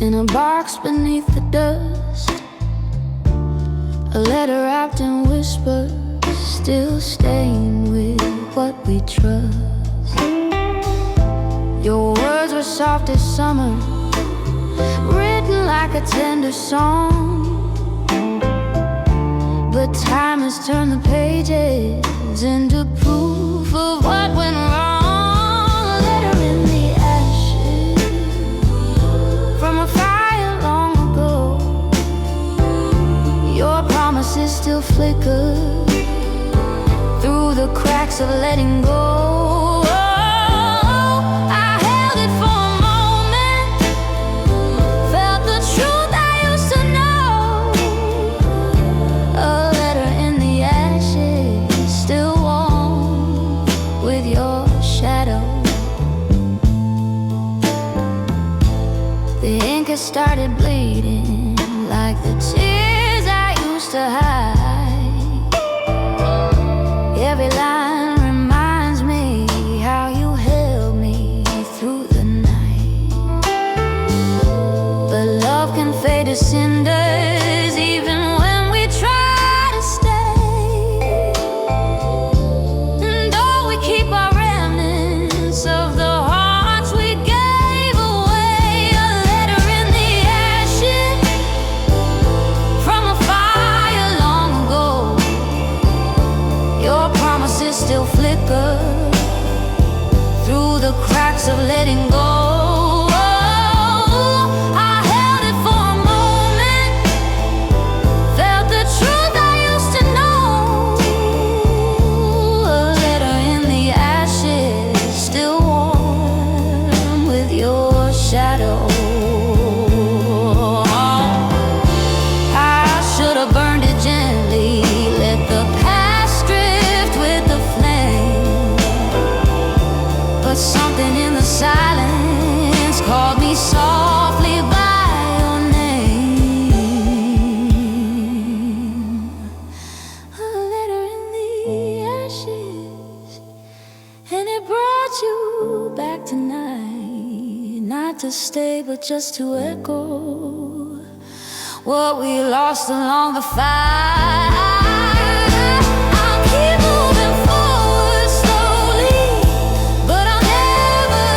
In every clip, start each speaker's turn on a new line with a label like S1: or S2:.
S1: in a box beneath the dust. A letter wrapped in whispers, still staying with what we trust. Your words were soft as summer, written like a tender song. But time has turned the pages into proof of what went wrong. A letter in the ashes from a fire long ago. Your promises still flicker through the cracks of letting go. Started bleeding like the tears I used to hide. Every line reminds me how you held me through the night. But love can fade to cinders even when we try to stay. And though we keep our remnants of the hearts we gave away, a letter in the ashes from a fire long ago. Your promises still flicker through the cracks of letting go. Something in the silence called me softly by your name. A letter in the ashes, and it brought you back tonight. Not to stay, but just to echo what we lost along the fire. I'll keep moving forward slowly, but I'll never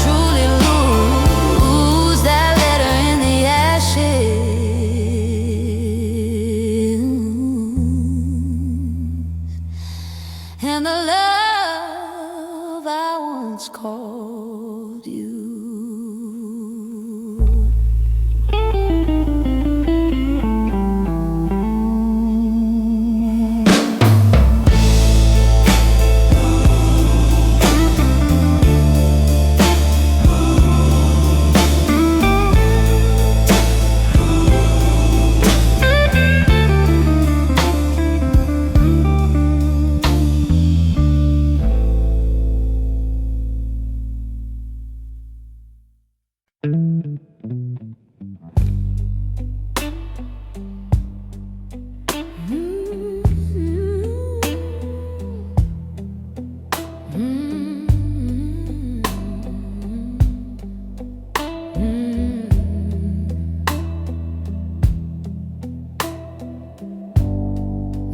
S1: truly lose that letter in the ashes. And the love I once called you.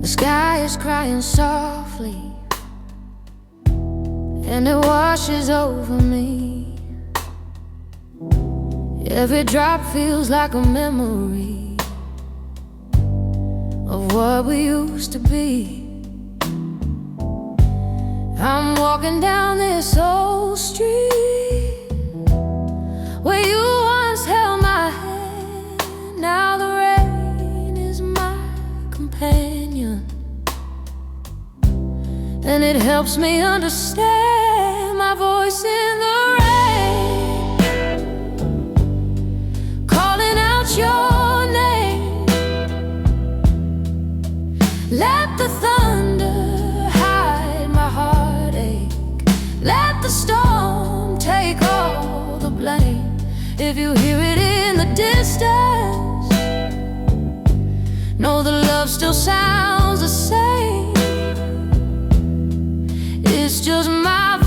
S1: The sky is crying softly, and it washes over me. Every drop feels like a memory of what we used to be. I'm walking down this old street where you once held my hand. Now the rain is my companion, and it helps me understand my voice in the rain, calling out your name. Let the thunder hide my heartache, let the storm take all the blame. If you hear it in the distance, know the love still sounds the same. It's just my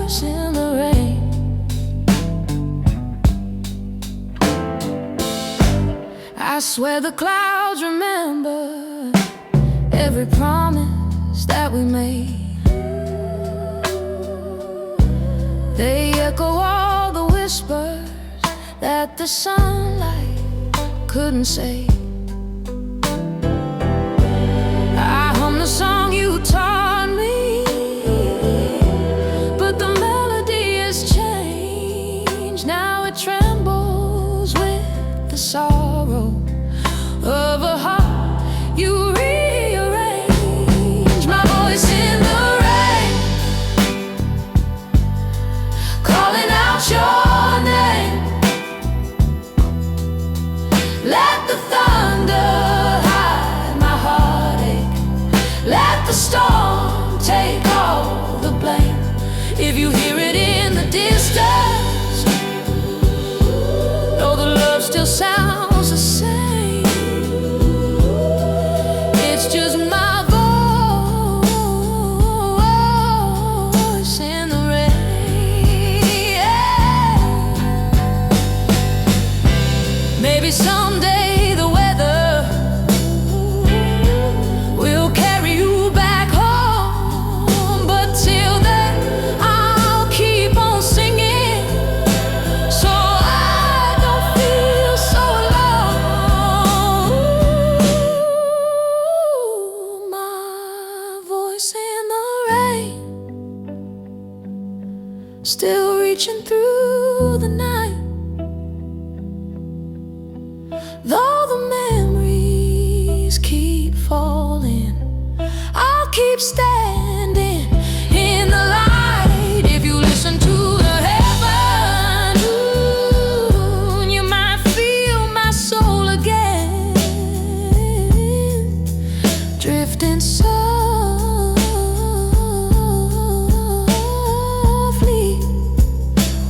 S1: voice in the rain. the clouds remember every promise that we made. They echo all the whispers that the sunlight couldn't say. I hum the song you taught me, but the melody has changed. Now it trembles with the sorrow of a heart you rearrange. My voice in the rain, calling out your name. Let the thunder hide my heartache. Let the storm take all the blame. If you hear it in the distance, know the love still sounds the same. It's just my voice in the rain. Maybe someday the weather will carry you back home, but till then I'll keep on singing, so I don't feel so alone. My voice in the rain, still reaching through the night. Though the memories keep falling, I'll keep standing in the light. If you listen to the heaven, ooh, you might feel my soul again, drifting softly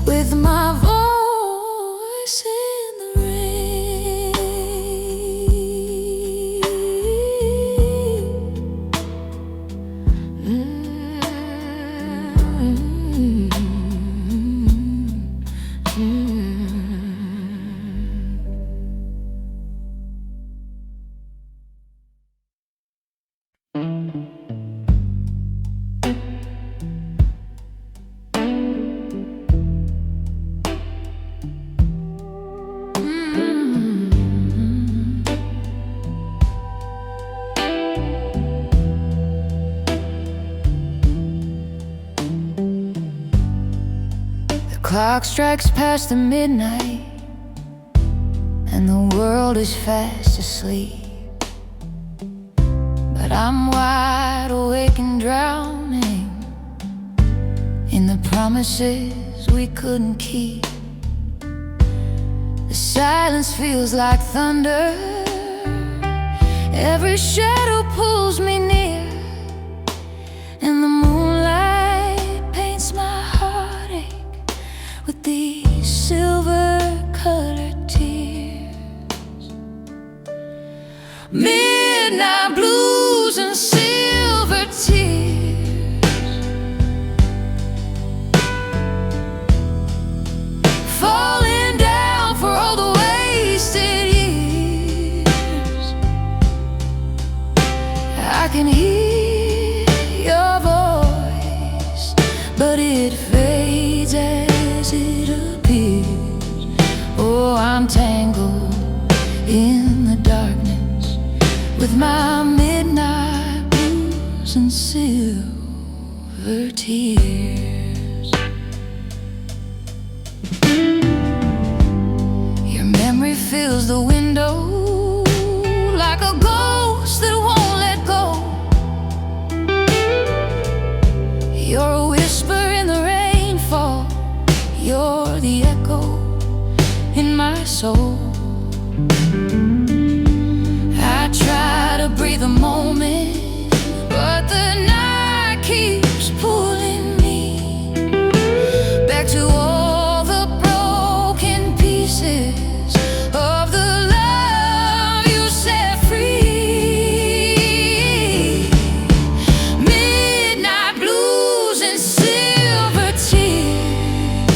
S1: with my voice in the rain. The clock strikes past the midnight, and the world is fast asleep. But I'm wide awake and drowning in the promises we couldn't keep. The silence feels like thunder, every shadow pulls me near, and the moonlight paints my heartache with these silver-colored tears. Midnight blues and silver tears, falling down for all the wasted years. I can hear your voice, but it fades as it appears. Oh, I'm tangled in the darkness with my midnight blues and silver tears. Your memory fills the window like a ghost that won't let go. You're a whisper in the rainfall, you're the echo in my soul. I try to breathe a moment, but the night keeps pulling me back to all the broken pieces of the love you set free. Midnight blues and silver tears,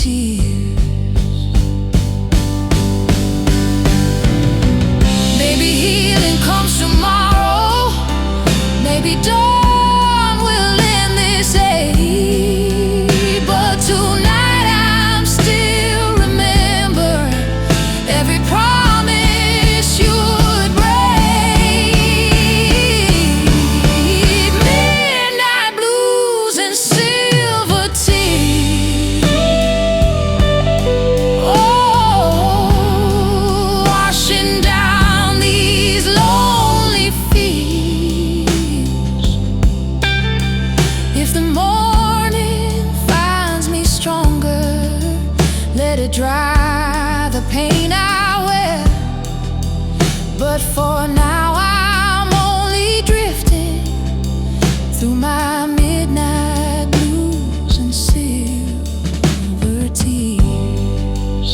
S1: tears. Maybe healing comes tomorrow. Maybe dawn will end this age. But tonight I'm still remembering every promise you'd break. Midnight blues and silver tears, oh, washing down these lonely fields. If the morning finds me stronger, let it dry the pain I wear. But for now I'm only drifting through my midnight blues and silver tears.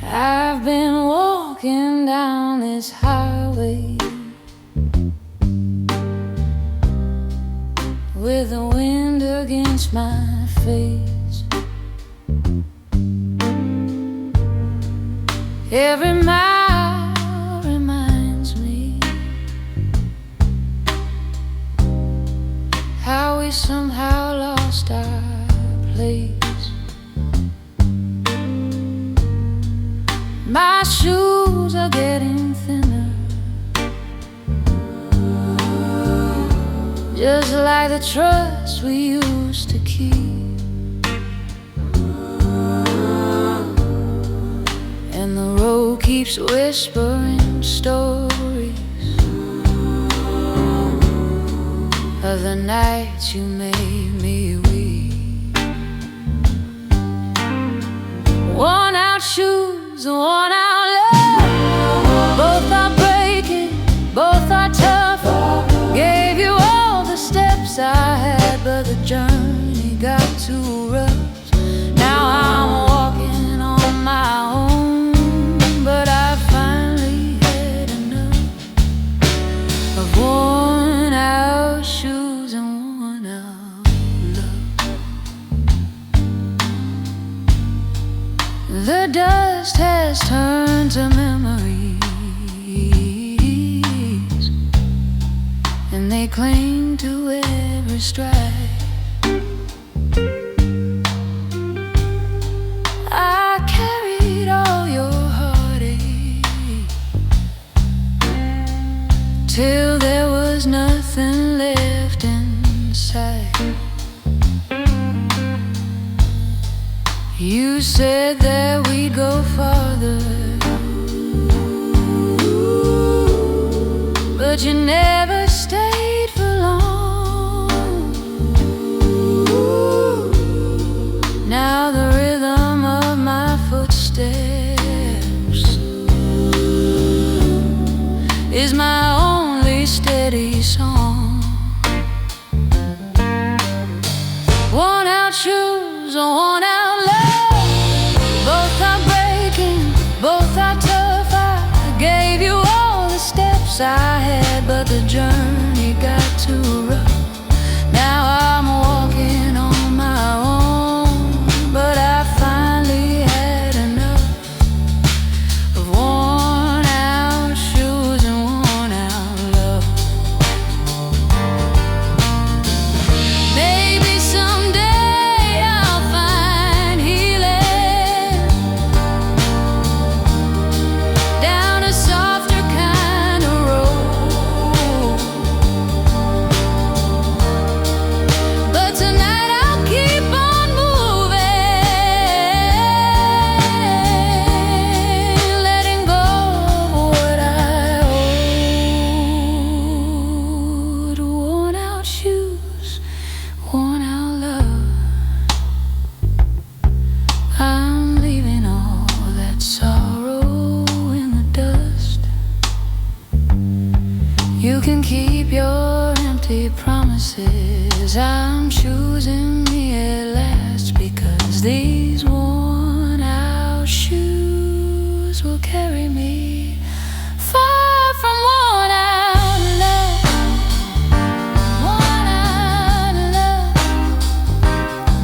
S1: I've been walking down this highway with the wind against my face. Every mile reminds me how we somehow lost our place. My shoes are getting thinner, just like the trust we used to keep. And the road keeps whispering stories of the nights you made me weep. Worn out shoes, worn out love, both are breaking, both are tough. Gave you all the steps I had, but the journey got too rough. Now I'm walking on my own, but I finally had enough of worn out shoes and worn out love. The dust has turned to memories, and they cling to every stride. I carried all your heartache till there was nothing left inside. You said that we'd go farther, but you never stayed for long. Now the rhythm of my footsteps is my only steady song. Worn out shoes, worn out love, both are breaking, both are tough. I gave you all the steps I had, but the journey got too rough. Now I'm walking on my own, but empty promises. I'm choosing me at last, because these worn out shoes will carry me far from worn out love. Worn out love.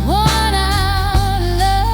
S1: Worn out love.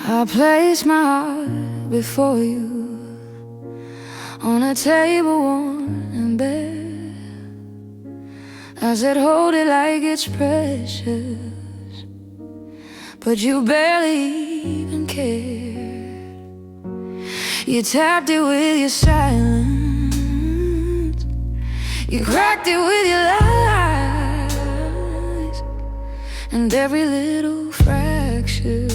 S1: I place my heart before you on a table worn and bare. I said hold it like it's precious, but you barely even cared. You tapped it with your silence, you cracked it with your lies, and every little fracture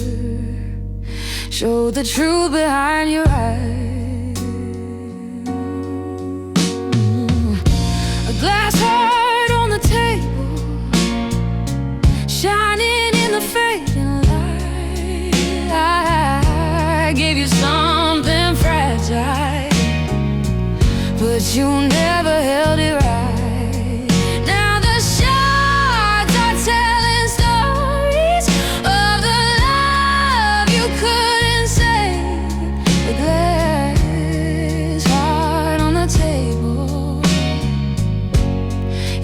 S1: showed the truth behind your eyes. A glass heart on the table, shining in the fading light. I gave you something fragile, but you never held it right. Now the shards are telling stories of the love you couldn't say. The glass heart on the table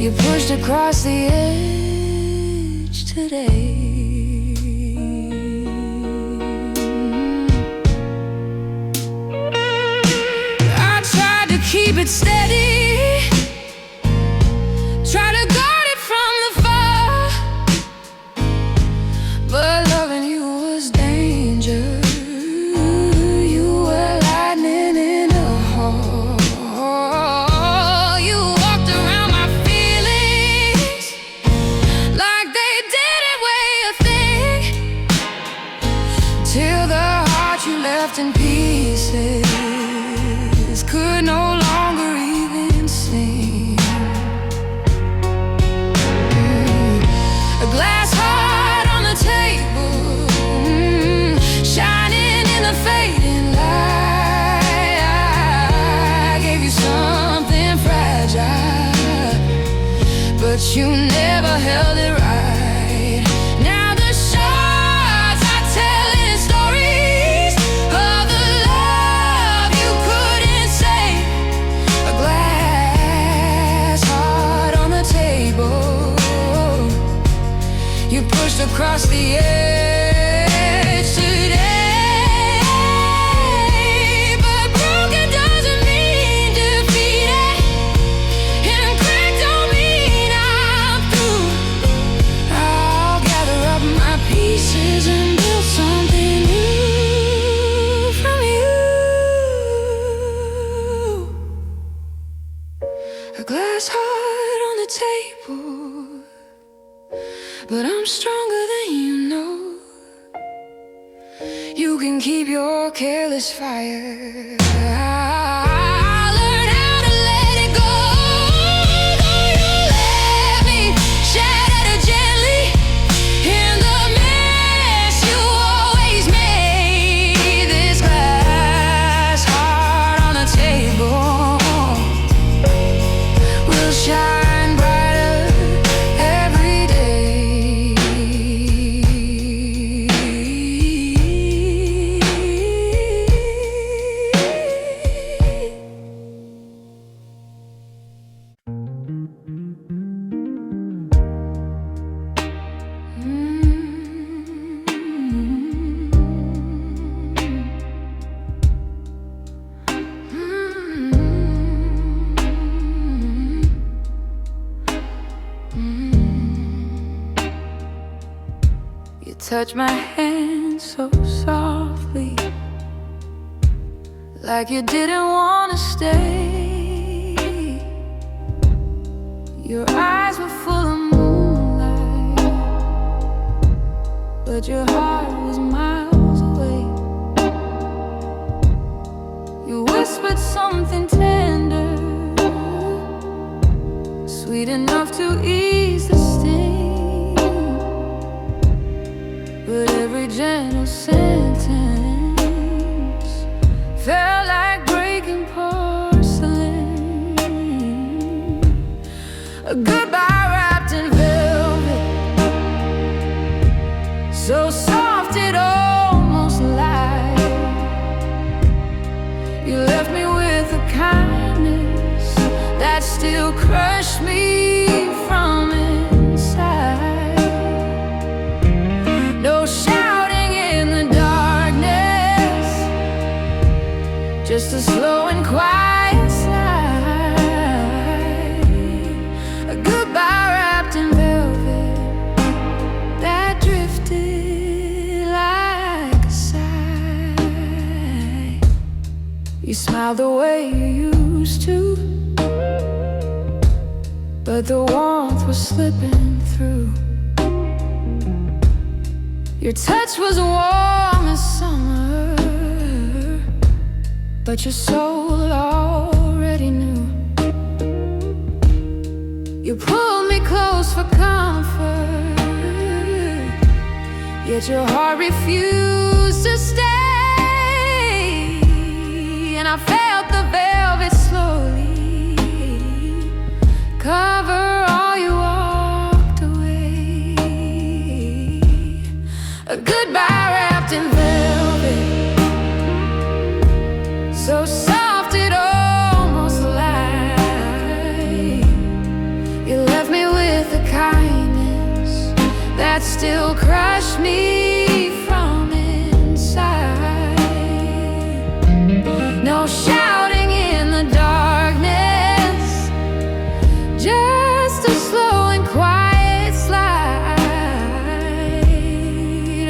S1: you pushed across the edge today. I tried to keep it steady, try to guard it from the fire, but loving you was danger. You were lightning in a hole. You walked around my feelings like they didn't weigh a thing, till the heart you left in pieces could no longer even sing. A glass heart on the table, shining in the fading light. I gave you something fragile, but you never held it right. Now the shards are telling stories of the love you couldn't say. A glass heart on the table you pushed across the edge today. But broken doesn't mean defeated, and cracked don't mean I'm through. I'll gather up my pieces and build something new from you. A glass heart on the table, but I'm stronger than you know. You can keep your careless fire. I learned how to let it go. You let me shatter gently in the mess you always made. This glass heart on the table will shine brighter every day. touch my hand so softly, like you didn't want to stay. Your eyes were full of moonlight, but your heart was miles away. You whispered something tender, sweet enough to ease the sting, but every gentle sentence felt like breaking porcelain. A goodbye wrapped in velvet, so soft it almost lied. You left me with a kindness that still crushed me from inside. No shouting in the darkness, just a slow and quiet slide. A goodbye wrapped in velvet that drifted like a sigh. You smiled the way you used to, but the warmth was slipping through. Your touch was warm as summer, but your soul already knew. You pulled me close for comfort, yet your heart refused to stay. And I felt the velvet slowly cover all you walked away. A goodbye wrapped in velvet, so soft it almost lied. You left me with a kindness that still crushed me from inside. No shouting in the darkness, just a slow and quiet slide.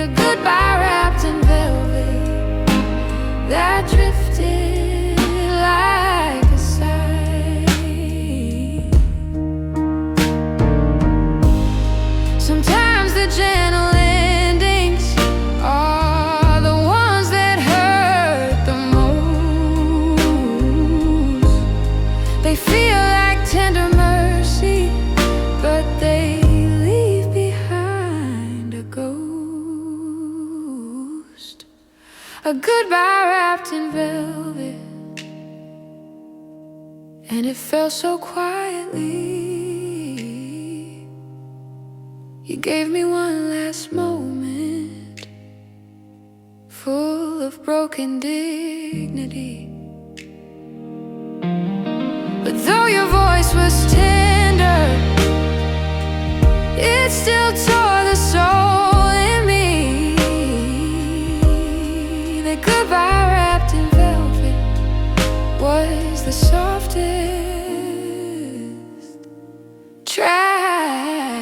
S1: A goodbye wrapped in velvet that drifted like a sigh. Sometimes the gentle endings are the ones that hurt the most. They feel like tender mercy, but they leave behind a ghost. A goodbye wrapped in velvet, and it fell so quietly. You gave me one last moment, full of broken dignity. But though your voice was tender, it still tore the soul in me. The goodbye wrapped in velvet was the softest tragedy.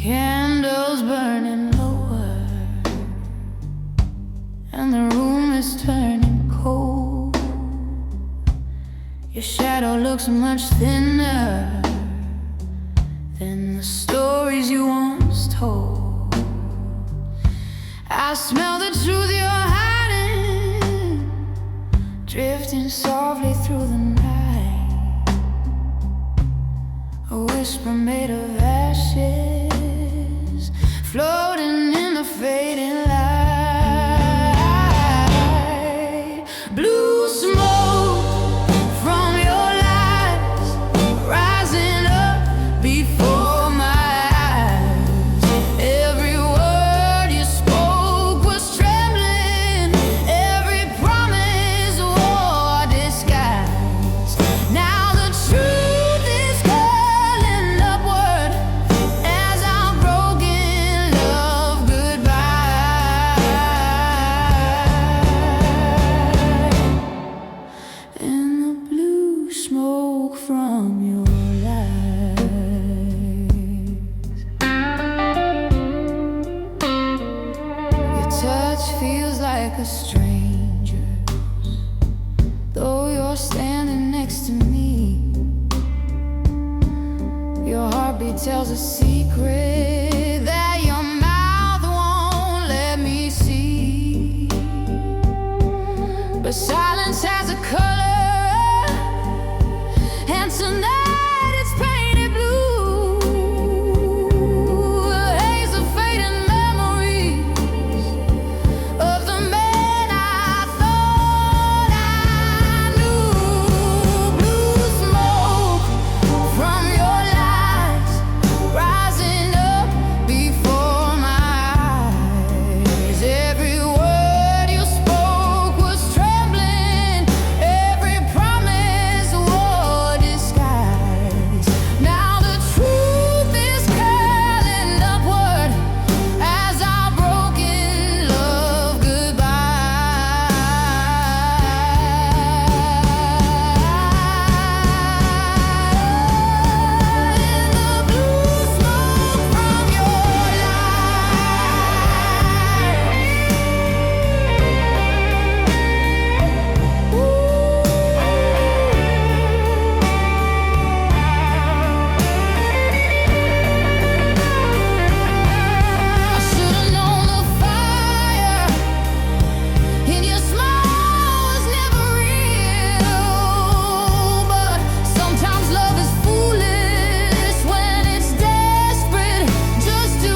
S1: Candles burning lower, and the room is turning cold. Your shadow looks much thinner than the stories you once told. I smell the truth you're hiding, drifting softly through the night. A whisper made of ashes, floating in the fading light. Blue smoke from your lies, rising up before my eyes. Every word you spoke was heartbeat tells a secret that your mouth won't let me see. But silence has a color, and tonight it's painted blue. A haze of fading memories of the man I thought I knew. Blue smoke from your lies rising up before my eyes. Every word you spoke was trembling, every promise wore disguise. Now the truth is curling upward as our broken love goodbye. In the blue smoke from your I should've known the fire in your smile was never real. But sometimes love is foolish when it's desperate just to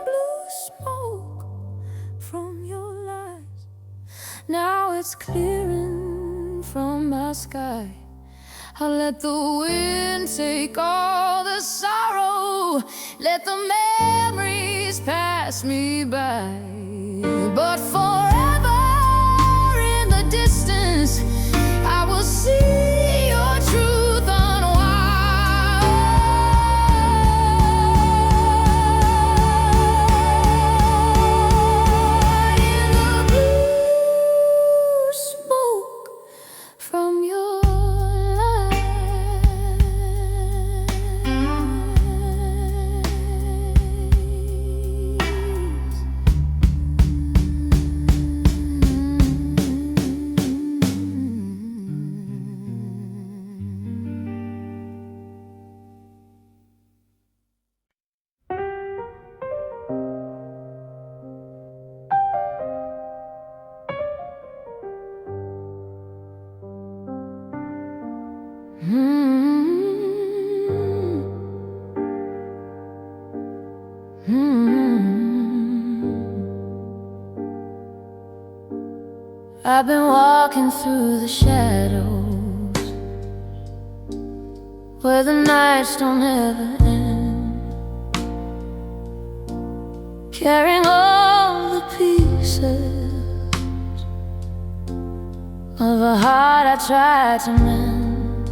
S1: blue smoke from your lies. Now it's clearing from my sky. I let the wind take all the sorrow, let the memories pass me by. But forever in the distance, I will see your truth unwind. In the blue smoke from your I've been walking through the shadows where the nights don't ever end, carrying all the pieces of a heart I tried to mend.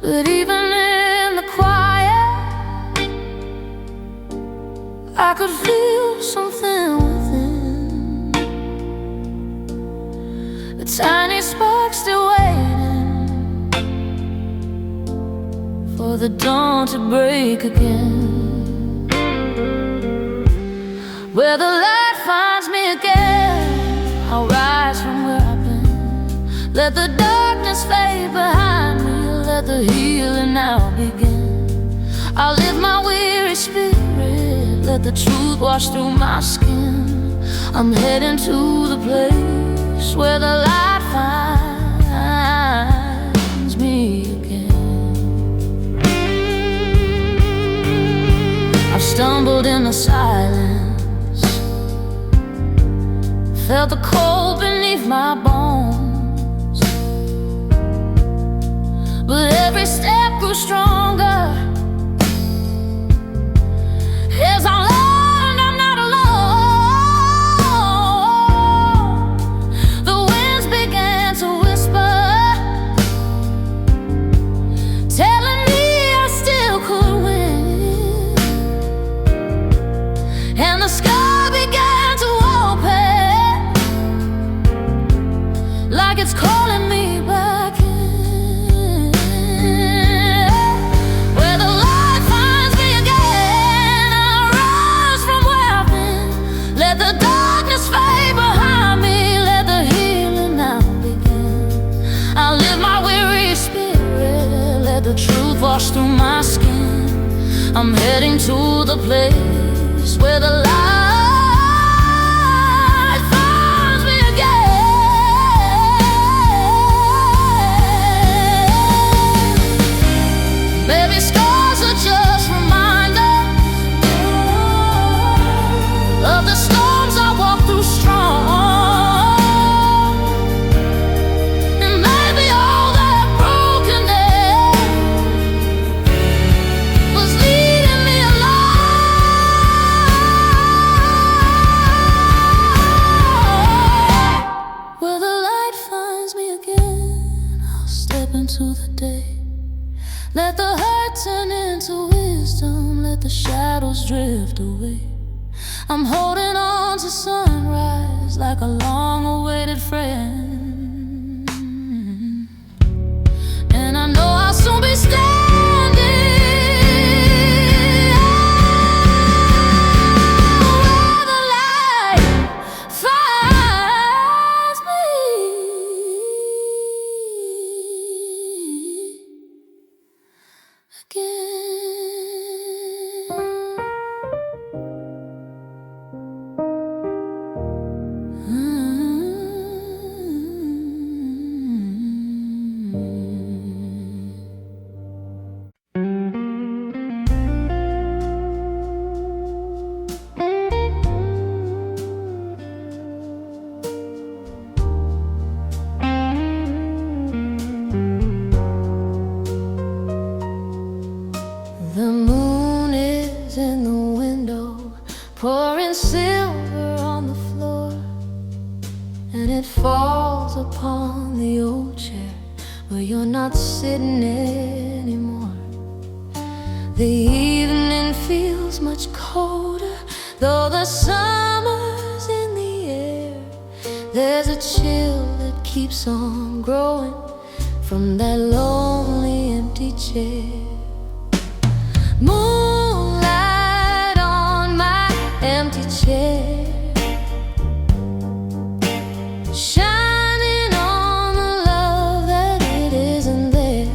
S1: But even in the quiet, I could feel something within. A tiny spark still waiting for the dawn to break again. Where the light finds me again, I'll rise from where I've been. Let the darkness fade behind me, let the healing now begin. I'll lift my weary spirit, let the truth wash through my skin. I'm heading to the place where the light finds me again. I've stumbled in the silence, felt the cold beneath my bones, but every step grew stronger as I learned I'm not alone. The winds began to whisper, telling me I still could win. And the sky began to open, like it's calling me back in. Where the light finds me again, I rise from where I've been. Let the darkness shadows fade behind me, let the healing now begin. I lift my weary spirit, let the truth wash through my skin. I'm heading to the place where the light finds me again. Maybe scars are just reminders of the storms I walk through strong. And maybe all that brokenness was leading me along. Where the light finds me again, I'll step into the day. Let the hurt turn into wisdom, let the shadows drift away. I'm holding on to sunrise like a long-awaited friend. And I know I'll soon be standing where the light finds me again. The moon is in the window, pouring silver on the floor, and it falls upon the old chair where you're not sitting anymore. The evening feels much colder, though the summer's in the air. There's a chill that keeps on growing from that lonely empty chair. Moonlight on my empty chair, shining on the love that it isn't there.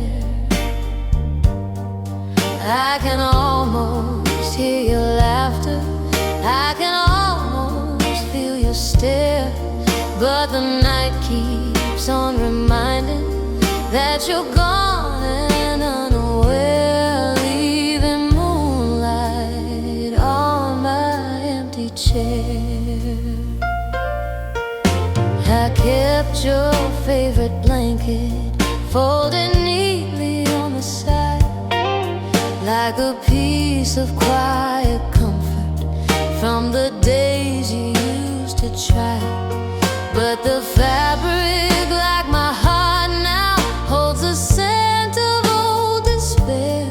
S1: I can almost hear your laughter, I can almost feel your stare, but the night keeps on reminding that you're gone and unaware, leaving moonlight on my empty chair. I kept your favorite blanket folded neatly on the side, like a piece of quiet comfort from the days you used to try. But the fabric, like my heart now, holds a scent of old despair,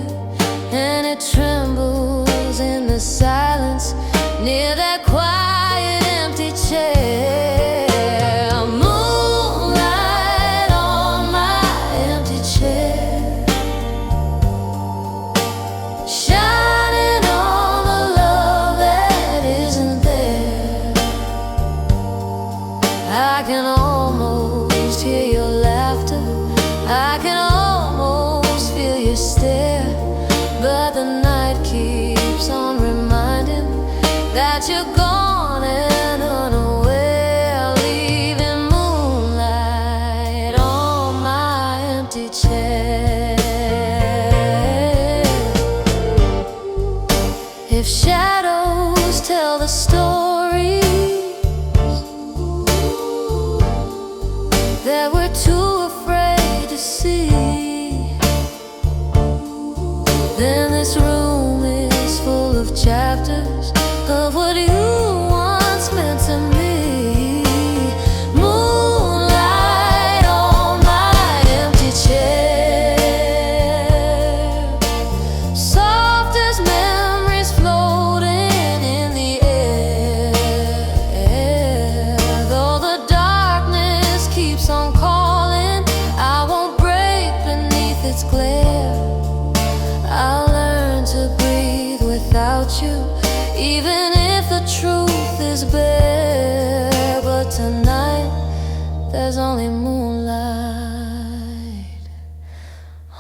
S1: and it trembles in the silence near that quiet empty chair. Moonlight on my empty chair, shining on the love that isn't there. I can almost hear your laughter, I can almost feel your stare, but the night keeps on reminding that you're gone and unaware, leaving moonlight on my empty chair. If shadows tell the story that we're too afraid to see, then this room is full of chapters of what you once meant to me. Moonlight on my empty chair, soft as memories floating in the air. Though the darkness keeps on calling, I won't break beneath its glare. I'll learn to breathe without you, even if the truth is bare. there's only moonlight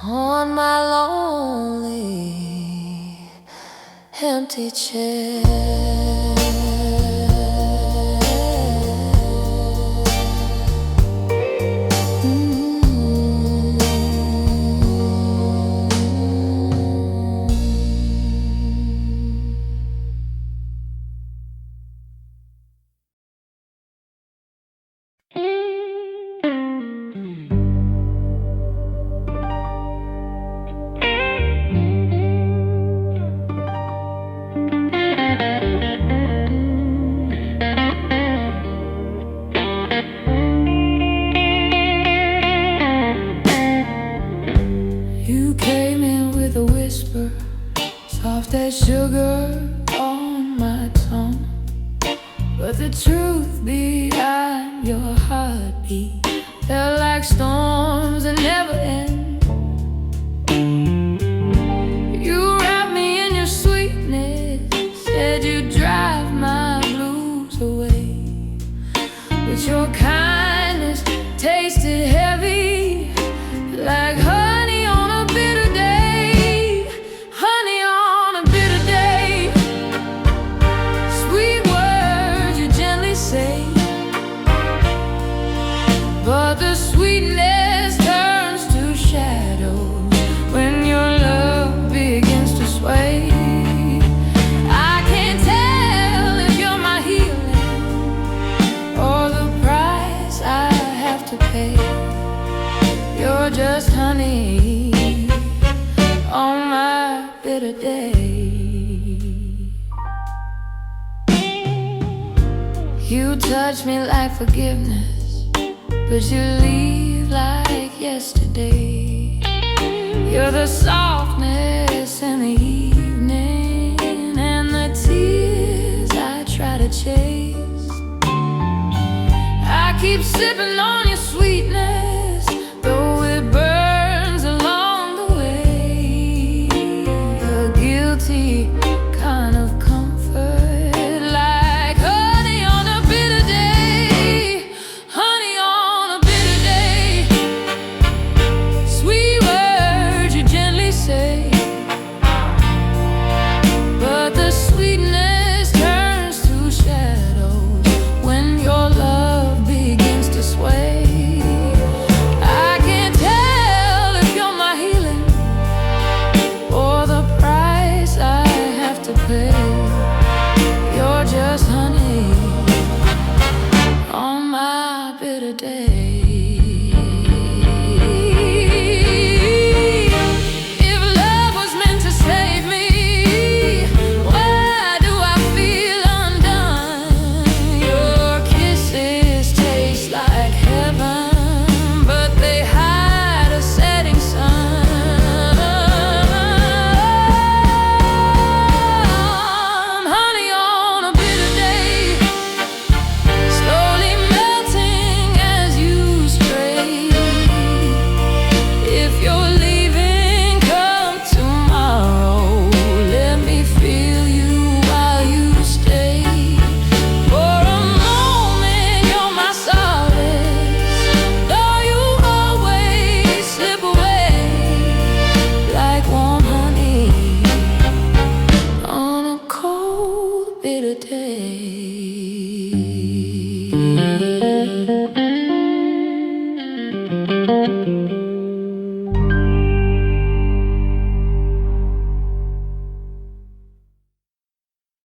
S1: on my lonely empty chair. Soft as sugar on my tongue, but the truth behind your heartbeat felt like storms that never end. You wrapped me in your sweetness, said you'd drive my blues away, but your kindness tasted heavy like honey on a bitter day. But the sweetness turns to shadows when your love begins to sway. I can't tell if you're my healing or the price I have to pay. You're just honey on my bitter day. You touch me like forgiveness, but you leave like yesterday. You're the softness in the evening and the tears I try to chase. I keep sipping on your sweetness,